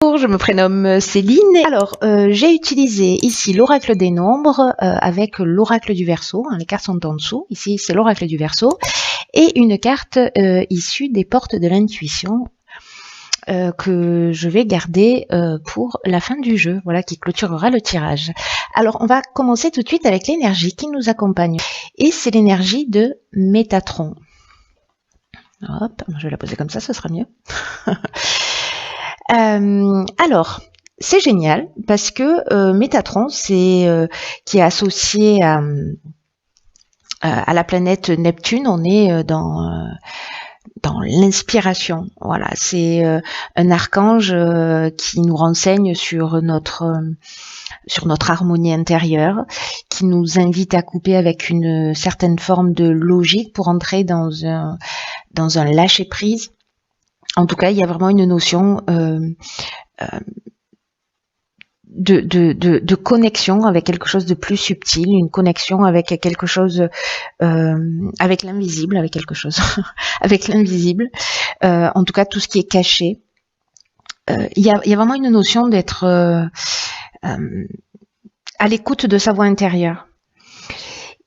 Bonjour, je me prénomme Céline. Alors, j'ai utilisé ici l'oracle des nombres avec l'oracle du Verseau. Les cartes sont en dessous. Ici, c'est l'oracle du Verseau. Et une carte issue des portes de l'intuition que je vais garder pour la fin du jeu, voilà, qui clôturera le tirage. Alors, on va commencer tout de suite avec l'énergie qui nous accompagne. Et c'est l'énergie de Métatron. Hop, je vais la poser comme ça, ce sera mieux. Alors, c'est génial parce que Métatron, c'est qui est associé à la planète Neptune. On est dans l'inspiration. Voilà, c'est un archange qui nous renseigne sur notre harmonie intérieure, qui nous invite à couper avec une certaine forme de logique pour entrer dans un lâcher prise. En tout cas, il y a vraiment une notion de connexion avec quelque chose de plus subtil, une connexion avec quelque chose, avec l'invisible, avec quelque chose, avec l'invisible. En tout cas, tout ce qui est caché. Il y a vraiment une notion d'être à l'écoute de sa voix intérieure.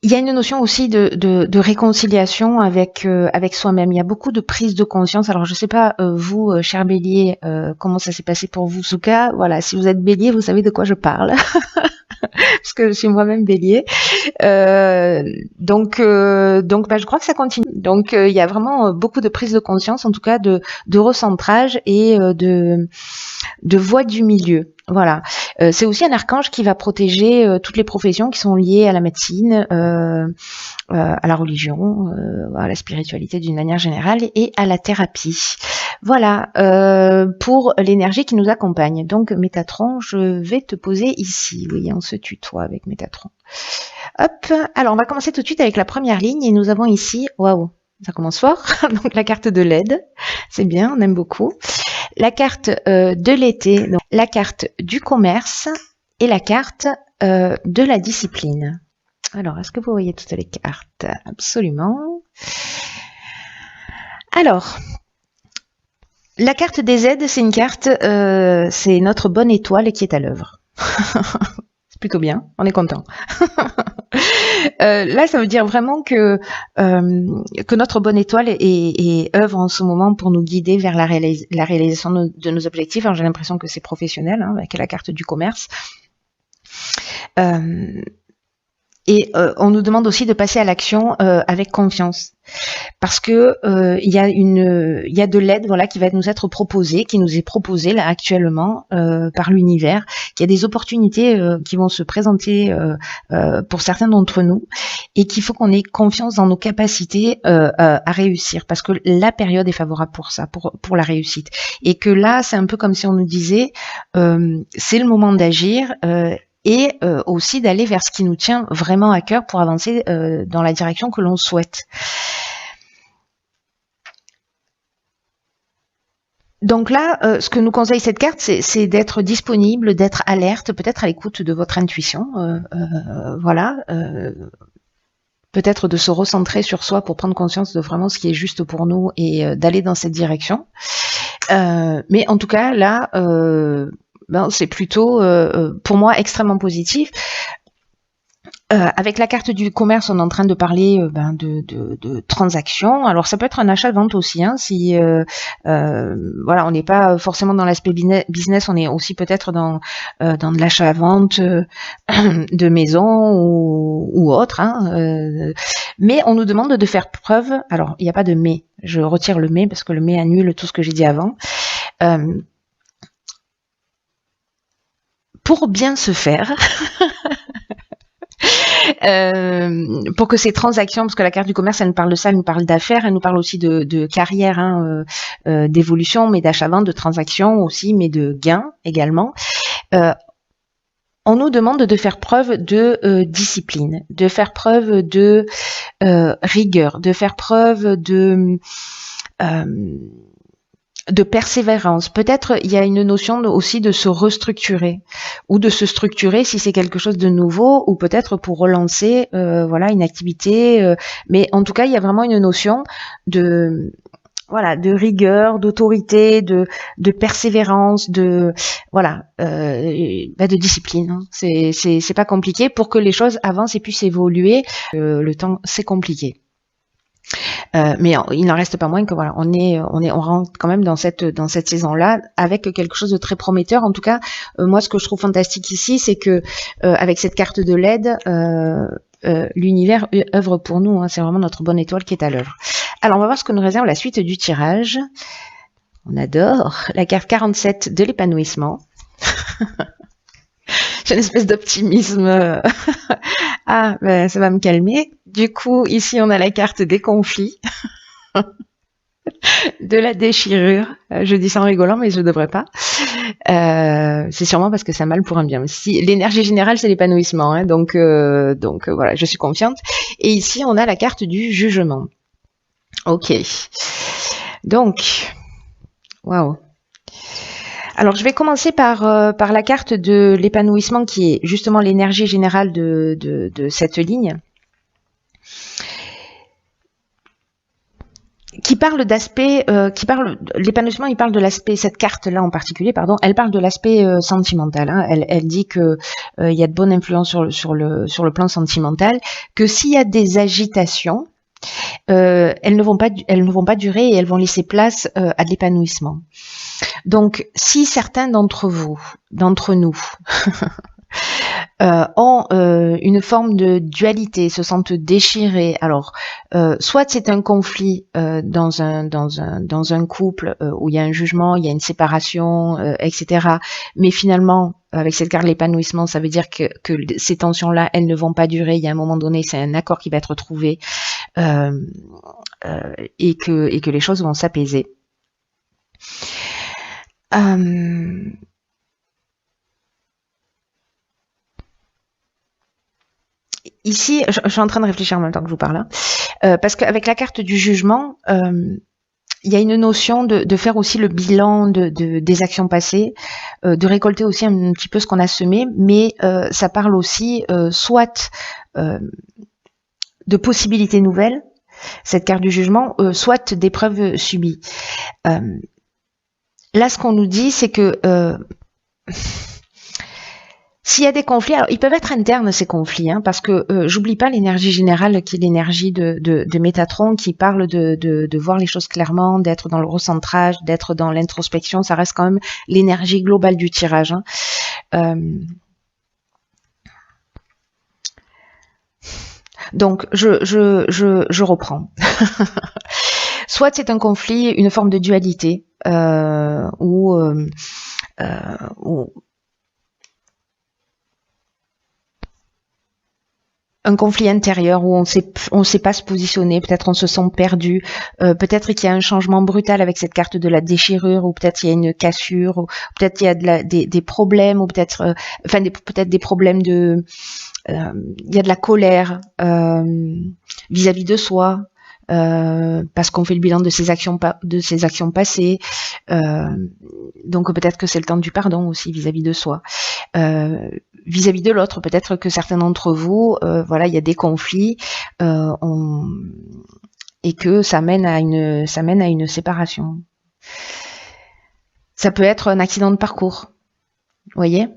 Il y a une notion aussi de réconciliation avec soi-même. Il y a beaucoup de prise de conscience. Alors, je sais pas, vous, cher Bélier, comment ça s'est passé pour vous. En tout cas, voilà, si vous êtes Bélier, vous savez de quoi je parle. Parce que je suis moi-même Bélier. Donc, je crois que ça continue. Donc, il y a vraiment beaucoup de prise de conscience, en tout cas de recentrage et de voie du milieu. Voilà. C'est aussi un archange qui va protéger toutes les professions qui sont liées à la médecine, à la religion, à la spiritualité d'une manière générale et à la thérapie. Voilà, pour l'énergie qui nous accompagne. Donc Métatron, je vais te poser ici. Oui, on se tutoie avec Métatron. Hop, alors on va commencer tout de suite avec la première ligne et nous avons ici, waouh, ça commence fort, donc la carte de l'aide, c'est bien, on aime beaucoup. La carte de l'été, donc la carte du commerce et la carte de la discipline. Alors, est-ce que vous voyez toutes les cartes? Absolument. Alors, la carte des aides, c'est une carte, c'est notre bonne étoile qui est à l'œuvre. C'est plutôt bien, on est content. Là, ça veut dire vraiment que notre bonne étoile est œuvre en ce moment pour nous guider vers la réalisation de nos objectifs. Alors, j'ai l'impression que c'est professionnel, avec la carte du commerce. Et on nous demande aussi de passer à l'action avec confiance, parce que il y a de l'aide, voilà, qui va nous être proposée, qui nous est proposée là actuellement par l'univers, qu'il y a des opportunités qui vont se présenter pour certains d'entre nous, et qu'il faut qu'on ait confiance dans nos capacités à réussir, parce que la période est favorable pour ça, pour la réussite, et que là c'est un peu comme si on nous disait c'est le moment d'agir. Et aussi d'aller vers ce qui nous tient vraiment à cœur pour avancer dans la direction que l'on souhaite. Donc là, ce que nous conseille cette carte, c'est d'être disponible, d'être alerte, peut-être à l'écoute de votre intuition, voilà. Peut-être de se recentrer sur soi pour prendre conscience de vraiment ce qui est juste pour nous et d'aller dans cette direction. Mais en tout cas, là... c'est plutôt, pour moi, extrêmement positif. Avec la carte du commerce, on est en train de parler de transactions. Alors, ça peut être un achat-vente aussi. Si voilà, on n'est pas forcément dans l'aspect business, on est aussi peut-être dans de l'achat-vente de maison ou autre. Mais on nous demande de faire preuve. Alors, il n'y a pas de mais. Je retire le mais parce que le mais annule tout ce que j'ai dit avant. Pour bien se faire, pour que ces transactions, parce que la carte du commerce, elle nous parle de ça, elle nous parle d'affaires, elle nous parle aussi de carrière, d'évolution, mais d'achat-vente, de transactions aussi, mais de gains également. On nous demande de faire preuve de discipline, de faire preuve de rigueur, de faire preuve de persévérance. Peut-être il y a une notion aussi de se restructurer ou de se structurer si c'est quelque chose de nouveau, ou peut-être pour relancer voilà, une activité. Mais en tout cas, il y a vraiment une notion de voilà, de rigueur, d'autorité, de persévérance, de voilà, de discipline. Hein. C'est pas compliqué pour que les choses avancent et puissent évoluer. Le temps, c'est compliqué. Mais il n'en reste pas moins que voilà, on rentre quand même dans cette saison-là avec quelque chose de très prometteur. En tout cas, moi, ce que je trouve fantastique ici, c'est que avec cette carte de LED, l'univers œuvre pour nous. Hein, c'est vraiment notre bonne étoile qui est à l'œuvre. Alors, on va voir ce que nous réserve la suite du tirage. On adore la carte 47 de l'épanouissement. J'ai une espèce d'optimisme. Ah, ben, ça va me calmer. Du coup, ici, on a la carte des conflits, de la déchirure. Je dis ça en rigolant, mais je ne devrais pas. C'est sûrement parce que ça mal pour un bien. Si l'énergie générale, c'est l'épanouissement, hein, donc voilà, je suis confiante. Et ici, on a la carte du jugement. Ok. Donc, waouh. Alors, je vais commencer par la carte de l'épanouissement, qui est justement l'énergie générale de cette ligne, qui parle d'aspect, l'épanouissement, il parle de l'aspect, cette carte-là en particulier, pardon, elle parle de l'aspect sentimental. Hein. Elle dit que il y a de bonnes influences sur le plan sentimental, que s'il y a des agitations, elles ne vont pas durer et elles vont laisser place à de l'épanouissement. Donc, si certains d'entre nous, ont une forme de dualité, se sentent déchirés. Alors, soit c'est un conflit dans un couple où il y a un jugement, il y a une séparation, etc. Mais finalement, avec cette carte de l'épanouissement, ça veut dire que ces tensions-là, elles ne vont pas durer. Il y a un moment donné, c'est un accord qui va être trouvé et que les choses vont s'apaiser. Ici, je suis en train de réfléchir en même temps que je vous parle, hein, parce qu'avec la carte du jugement, il y a une notion de faire aussi le bilan des actions passées, de récolter aussi un petit peu ce qu'on a semé, mais ça parle aussi soit de possibilités nouvelles, cette carte du jugement, soit d'épreuves subies. Là, ce qu'on nous dit, c'est que s'il y a des conflits, alors ils peuvent être internes ces conflits, hein, parce que j'oublie pas l'énergie générale qui est l'énergie de Métatron, qui parle de voir les choses clairement, d'être dans le recentrage, d'être dans l'introspection. Ça reste quand même l'énergie globale du tirage. Hein. Donc je reprends. Soit c'est un conflit, une forme de dualité, ou un conflit intérieur où on sait pas se positionner, peut-être on se sent perdu, peut-être qu'il y a un changement brutal avec cette carte de la déchirure, ou peut-être il y a une cassure, ou peut-être il y a des problèmes, ou peut-être peut-être des problèmes de il y a de la colère vis-à-vis de soi, parce qu'on fait le bilan de ses actions passées, donc peut-être que c'est le temps du pardon aussi vis-à-vis de soi, vis-à-vis de l'autre. Peut-être que certains d'entre vous, voilà, il y a des conflits et que ça mène à une séparation. Ça peut être un accident de parcours, vous voyez.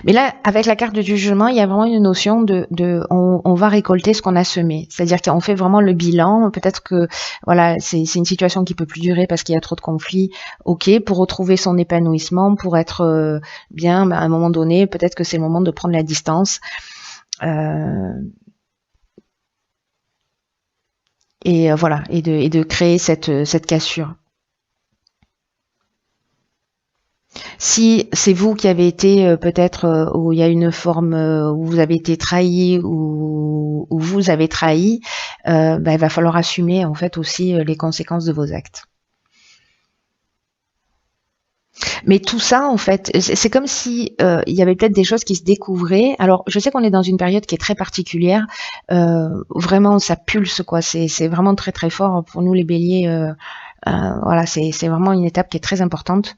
Mais là, avec la carte du jugement, il y a vraiment une notion on va récolter ce qu'on a semé. C'est-à-dire qu'on fait vraiment le bilan. Peut-être que voilà, c'est une situation qui peut plus durer parce qu'il y a trop de conflits. Ok, pour retrouver son épanouissement, pour être bien, à un moment donné, peut-être que c'est le moment de prendre la distance. Et voilà, et de créer cette cassure. Si c'est vous qui avez été peut-être où il y a une forme où vous avez été trahi ou vous avez trahi, il va falloir assumer en fait aussi les conséquences de vos actes. Mais tout ça, en fait, c'est comme si il y avait peut-être des choses qui se découvraient. Alors, je sais qu'on est dans une période qui est très particulière. Vraiment, ça pulse, quoi. C'est vraiment très très fort pour nous les Béliers. Voilà, c'est vraiment une étape qui est très importante.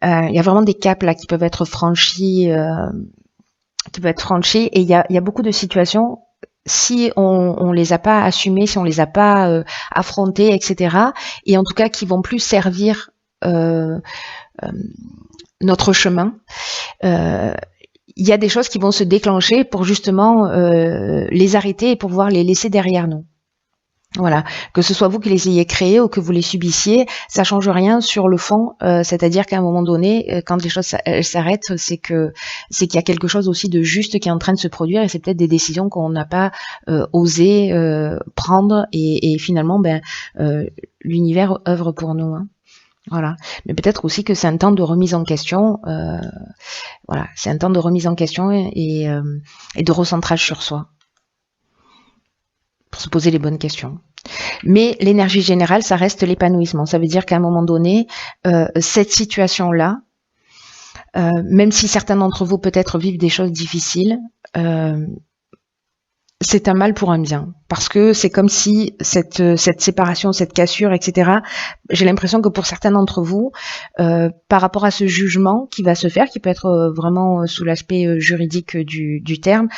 Il y a vraiment des caps là qui peuvent être franchis, et il y a beaucoup de situations si on les a pas assumés, si on les a pas affrontés, etc. Et en tout cas qui vont plus servir notre chemin. Il y a des choses qui vont se déclencher pour justement les arrêter et pour pouvoir les laisser derrière nous. Voilà, que ce soit vous qui les ayez créés ou que vous les subissiez, ça change rien sur le fond. C'est-à-dire qu'à un moment donné, quand les choses s'arrêtent, c'est qu'il y a quelque chose aussi de juste qui est en train de se produire et c'est peut-être des décisions qu'on n'a pas osé prendre et finalement, l'univers œuvre pour nous. Hein. Voilà, mais peut-être aussi que c'est un temps de remise en question. Voilà, c'est un temps de remise en question et de recentrage sur soi. Pour se poser les bonnes questions. Mais l'énergie générale, ça reste l'épanouissement. Ça veut dire qu'à un moment donné, cette situation-là, même si certains d'entre vous peut-être vivent des choses difficiles, c'est un mal pour un bien. Parce que c'est comme si cette séparation, cette cassure, etc., j'ai l'impression que pour certains d'entre vous, par rapport à ce jugement qui va se faire, qui peut être vraiment sous l'aspect juridique du terme,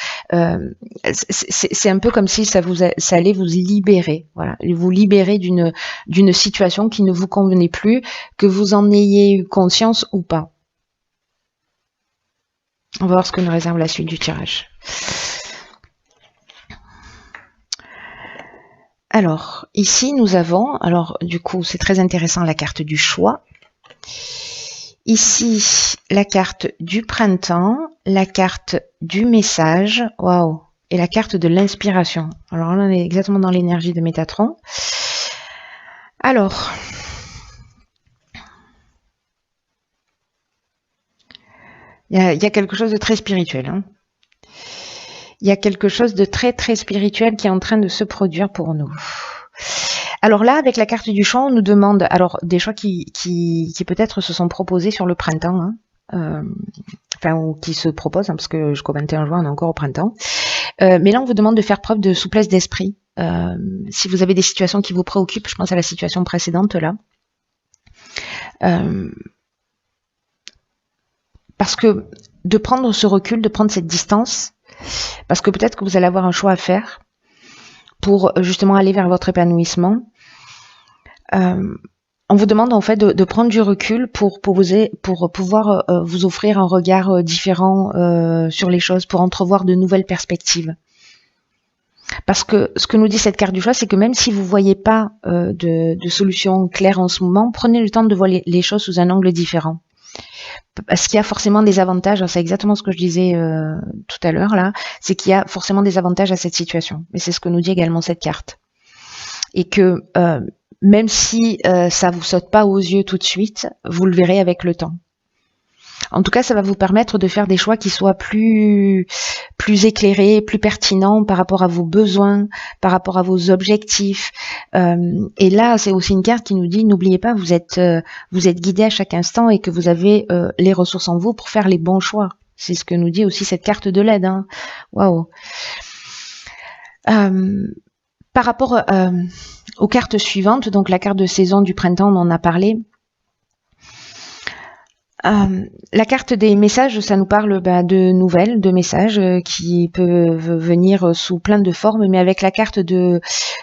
c'est un peu comme si ça allait vous libérer. Voilà, vous libérer d'une situation qui ne vous convenait plus, que vous en ayez eu conscience ou pas. On va voir ce que nous réserve la suite du tirage. Alors, ici, nous avons, alors du coup, c'est très intéressant, la carte du choix. Ici, la carte du printemps, la carte du message, waouh, et la carte de l'inspiration. Alors là, on est exactement dans l'énergie de Métatron. Alors, il y a quelque chose de très spirituel, hein. Il y a quelque chose de très très spirituel qui est en train de se produire pour nous. Alors là, avec la carte du choix, on nous demande alors des choix qui peut-être se sont proposés sur le printemps, hein, ou qui se proposent, hein, parce que jusqu'au 21 juin, on est encore au printemps. Mais là, on vous demande de faire preuve de souplesse d'esprit. Si vous avez des situations qui vous préoccupent, je pense à la situation précédente là. Parce que de prendre ce recul, de prendre cette distance, parce que peut-être que vous allez avoir un choix à faire pour justement aller vers votre épanouissement. On vous demande en fait de prendre du recul pour pouvoir vous offrir un regard différent sur les choses, pour entrevoir de nouvelles perspectives. Parce que ce que nous dit cette carte du choix, c'est que même si vous ne voyez pas de solution claire en ce moment, prenez le temps de voir les choses sous un angle différent. Parce qu'il y a forcément des avantages, c'est exactement ce que je disais tout à l'heure là, c'est qu'il y a forcément des avantages à cette situation. Et c'est ce que nous dit également cette carte. Et que même si ça vous saute pas aux yeux tout de suite, vous le verrez avec le temps. En tout cas, ça va vous permettre de faire des choix qui soient plus éclairés, plus pertinents par rapport à vos besoins, par rapport à vos objectifs. Et là, c'est aussi une carte qui nous dit, n'oubliez pas, vous êtes guidé à chaque instant et que vous avez les ressources en vous pour faire les bons choix. C'est ce que nous dit aussi cette carte de l'aide. Hein. Waouh. Par rapport aux cartes suivantes, donc la carte de saison du printemps, on en a parlé. La carte des messages, ça nous parle de nouvelles, de messages qui peuvent venir sous plein de formes, mais avec la carte de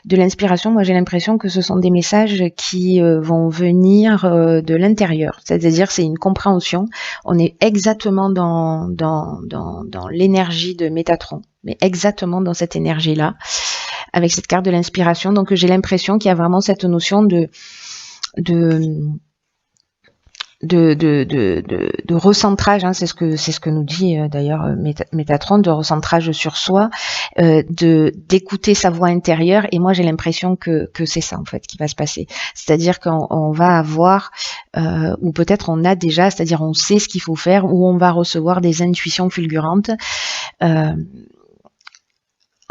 l'inspiration, moi j'ai l'impression que ce sont des messages qui vont venir de l'intérieur, c'est-à-dire c'est une compréhension. On est exactement dans l'énergie de Métatron, mais exactement dans cette énergie-là, avec cette carte de l'inspiration. Donc j'ai l'impression qu'il y a vraiment cette notion de recentrage, hein, c'est ce que nous dit d'ailleurs Métatron, de recentrage sur soi, d'écouter sa voix intérieure. Et moi j'ai l'impression que c'est ça en fait qui va se passer, c'est-à-dire qu'on va avoir ou peut-être on a déjà, c'est-à-dire on sait ce qu'il faut faire, ou on va recevoir des intuitions fulgurantes.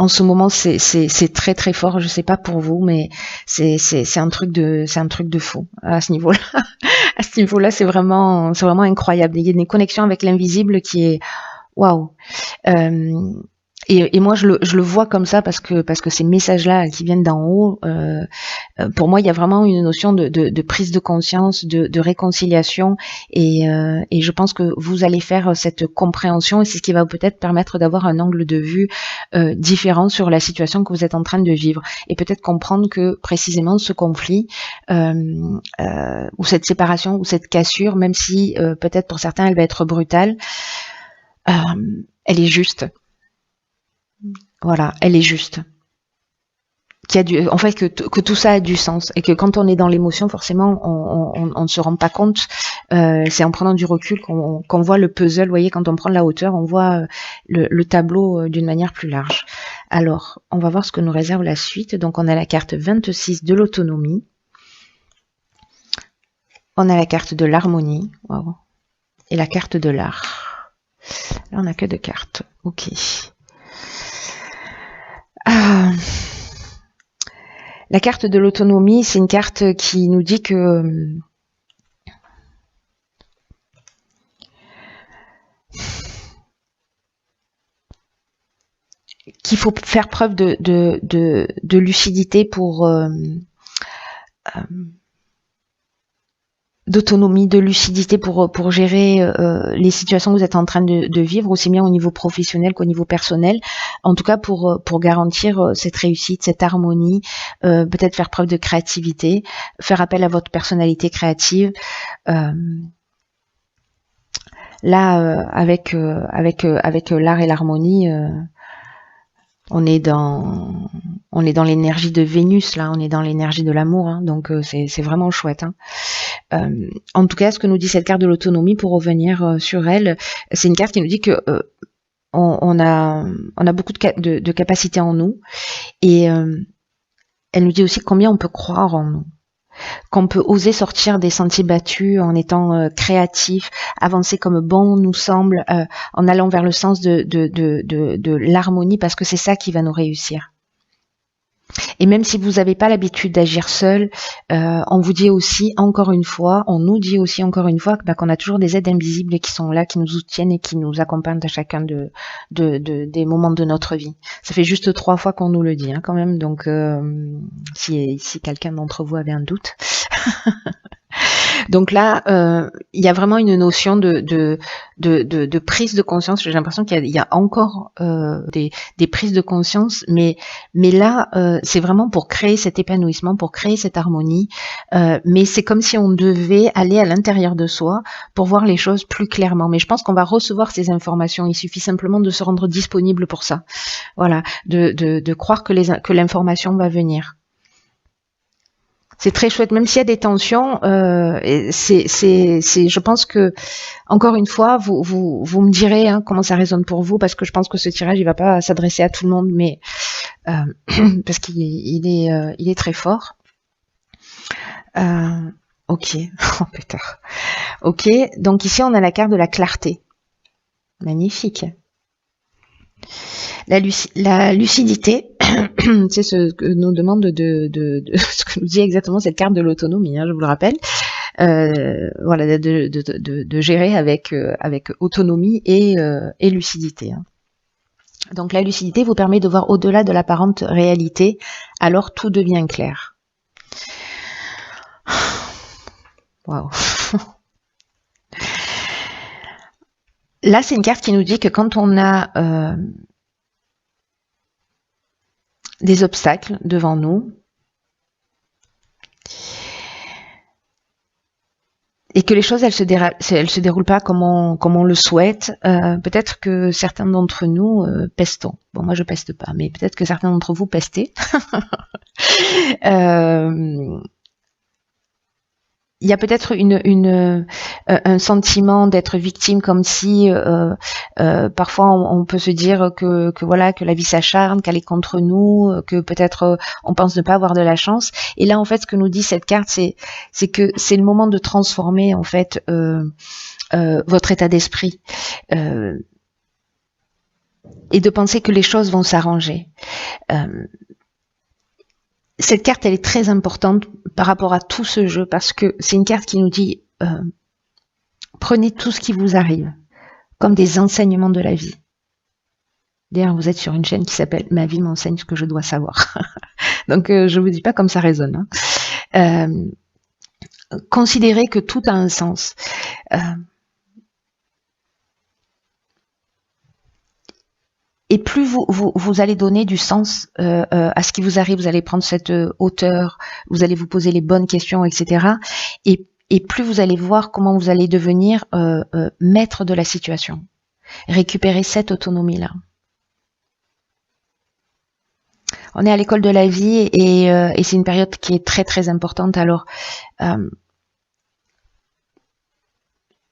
En ce moment, c'est très très fort. Je sais pas pour vous, mais c'est un truc de fou à ce niveau-là. À ce niveau-là, c'est vraiment incroyable. Il y a une connexion avec l'invisible qui est waouh. Et moi, je le vois comme ça parce que ces messages-là qui viennent d'en haut, pour moi, il y a vraiment une notion de prise de conscience, de réconciliation, et je pense que vous allez faire cette compréhension, et c'est ce qui va peut-être permettre d'avoir un angle de vue différent sur la situation que vous êtes en train de vivre, et peut-être comprendre que précisément ce conflit ou cette séparation ou cette cassure, même si peut-être pour certains elle va être brutale, elle est juste. Voilà, elle est juste. En fait, que tout ça a du sens, et que quand on est dans l'émotion, forcément, on ne se rend pas compte. C'est en prenant du recul qu'on voit le puzzle. Vous voyez, quand on prend de la hauteur, on voit le tableau d'une manière plus large. Alors, on va voir ce que nous réserve la suite. Donc, on a la carte 26 de l'autonomie. On a la carte de l'harmonie. Wow. Et la carte de l'art. Là, on n'a que 2 cartes. Ok. La carte de l'autonomie, c'est une carte qui nous dit que qu'il faut faire preuve de lucidité d'autonomie, de lucidité pour gérer les situations que vous êtes en train de vivre, aussi bien au niveau professionnel qu'au niveau personnel. En tout cas, pour garantir cette réussite, cette harmonie, peut-être faire preuve de créativité, faire appel à votre personnalité créative. Là, avec l'art et l'harmonie, on est dans l'énergie de Vénus, là, on est dans l'énergie de l'amour, hein, donc c'est vraiment chouette. Hein. En tout cas, ce que nous dit cette carte de l'autonomie, pour revenir sur elle, c'est une carte qui nous dit que on a beaucoup de capacités en nous, et elle nous dit aussi combien on peut croire en nous, qu'on peut oser sortir des sentiers battus en étant créatif, avancer comme bon nous semble, en allant vers le sens de l'harmonie, parce que c'est ça qui va nous réussir. Et même si vous n'avez pas l'habitude d'agir seul, on vous dit aussi encore une fois, on nous dit aussi encore une fois qu'on a toujours des aides invisibles qui sont là, qui nous soutiennent et qui nous accompagnent à chacun des moments de notre vie. Ça fait juste 3 fois qu'on nous le dit, hein, quand même. Donc, si quelqu'un d'entre vous avait un doute. Donc là, il y a vraiment une notion de prise de conscience. J'ai l'impression qu'il y a encore des prises de conscience, mais là, c'est vraiment pour créer cet épanouissement, pour créer cette harmonie. Mais c'est comme si on devait aller à l'intérieur de soi pour voir les choses plus clairement. Mais je pense qu'on va recevoir ces informations. Il suffit simplement de se rendre disponible pour ça. Voilà, de croire que l'information va venir. C'est très chouette, même s'il y a des tensions. Je pense que, encore une fois, vous me direz hein, comment ça résonne pour vous, parce que je pense que ce tirage il va pas s'adresser à tout le monde, mais parce qu'il est très fort. Ok, oh putain. Ok, donc ici on a la carte de la clarté. Magnifique. La lucidité, c'est ce que nous demande ce que nous dit exactement cette carte de l'autonomie, hein, je vous le rappelle. Voilà, de gérer avec autonomie et lucidité. Hein. Donc la lucidité vous permet de voir au-delà de l'apparente réalité, alors tout devient clair. Waouh. Là, c'est une carte qui nous dit que quand on a des obstacles devant nous et que les choses elles se déroulent pas comme on le souhaite, peut-être que certains d'entre nous pestons. Bon, moi je peste pas, mais peut-être que certains d'entre vous pestez. Il y a peut-être un sentiment d'être victime, comme si parfois on peut se dire que voilà, que la vie s'acharne, qu'elle est contre nous, que peut-être on pense ne pas avoir de la chance. Et là en fait ce que nous dit cette carte, c'est que c'est le moment de transformer en fait votre état d'esprit et de penser que les choses vont s'arranger. Cette carte, elle est très importante par rapport à tout ce jeu, parce que c'est une carte qui nous dit prenez tout ce qui vous arrive comme des enseignements de la vie. D'ailleurs, vous êtes sur une chaîne qui s'appelle Ma vie m'enseigne ce que je dois savoir. Donc, je vous dis pas comme ça résonne. Hein. Considérez que tout a un sens. Et plus vous allez donner du sens à ce qui vous arrive, vous allez prendre cette hauteur, vous allez vous poser les bonnes questions, etc. Et plus vous allez voir comment vous allez devenir maître de la situation. Récupérer cette autonomie-là. On est à l'école de la vie et c'est une période qui est très très importante. Alors,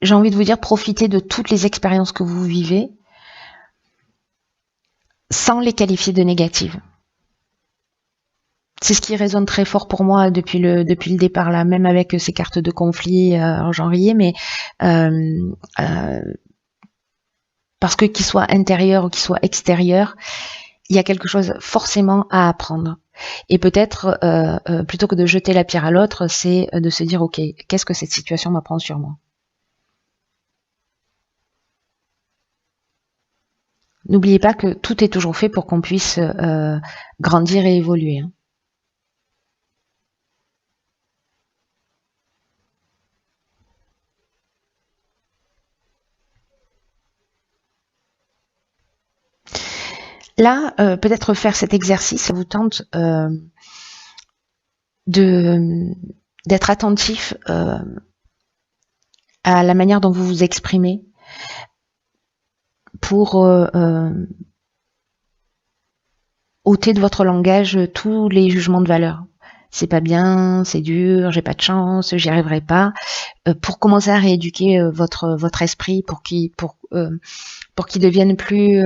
j'ai envie de vous dire, profitez de toutes les expériences que vous vivez sans les qualifier de négatives. C'est ce qui résonne très fort pour moi depuis le départ là, même avec ces cartes de conflit en janvier, mais parce que qu'il soit intérieur ou qu'il soit extérieur, il y a quelque chose forcément à apprendre. Et peut-être, plutôt que de jeter la pierre à l'autre, c'est de se dire, ok, qu'est-ce que cette situation m'apprend sur moi? N'oubliez pas que tout est toujours fait pour qu'on puisse grandir et évoluer. Hein. Là, peut-être faire cet exercice, ça vous tente d'être attentif à la manière dont vous vous exprimez pour ôter de votre langage tous les jugements de valeur. C'est pas bien, c'est dur, j'ai pas de chance, j'y arriverai pas. Pour commencer à rééduquer votre esprit pour qu'il devienne plus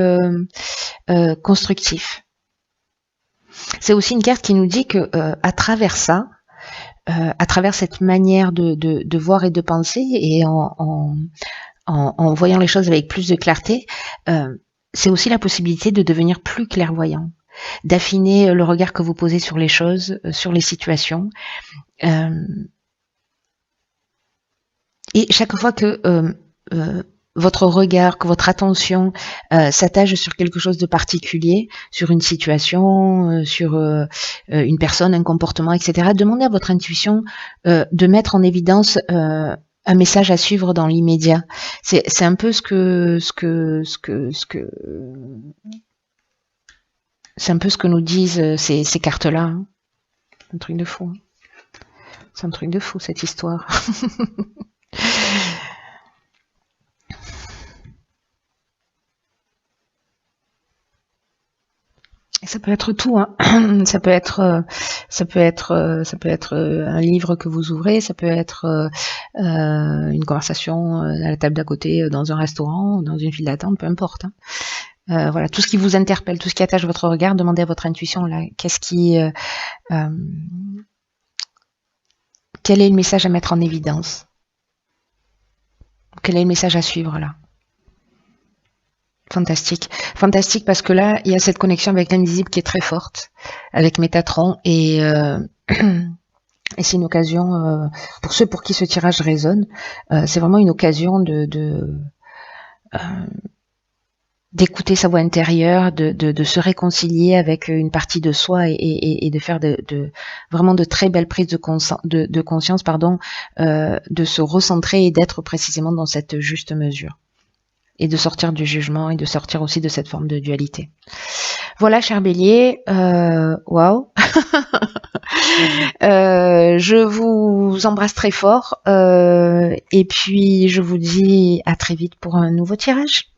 constructif. C'est aussi une carte qui nous dit que à travers ça, à travers cette manière de voir et de penser, et en voyant les choses avec plus de clarté, c'est aussi la possibilité de devenir plus clairvoyant, d'affiner le regard que vous posez sur les choses, sur les situations. Et chaque fois que votre regard, que votre attention s'attache sur quelque chose de particulier, sur une situation, sur une personne, un comportement, etc., demandez à votre intuition de mettre en évidence un message à suivre dans l'immédiat. C'est un peu c'est un peu ce que nous disent ces cartes-là. Hein. Un truc de fou. Hein. C'est un truc de fou cette histoire. Ça peut être tout, hein. Ça peut être un livre que vous ouvrez, ça peut être une conversation à la table d'à côté dans un restaurant, dans une file d'attente, peu importe. Hein. Voilà, tout ce qui vous interpelle, tout ce qui attache votre regard, demandez à votre intuition là, quel est le message à mettre en évidence? Quel est le message à suivre là? Fantastique. Fantastique parce que là, il y a cette connexion avec l'invisible qui est très forte, avec Métatron, et c'est une occasion, pour ceux pour qui ce tirage résonne, c'est vraiment une occasion d'écouter sa voix intérieure, de se réconcilier avec une partie de soi et de faire vraiment de très belles prises de conscience, de se recentrer et d'être précisément dans cette juste mesure. Et de sortir du jugement et de sortir aussi de cette forme de dualité. Voilà, cher Bélier, waouh. Je vous embrasse très fort et puis je vous dis à très vite pour un nouveau tirage.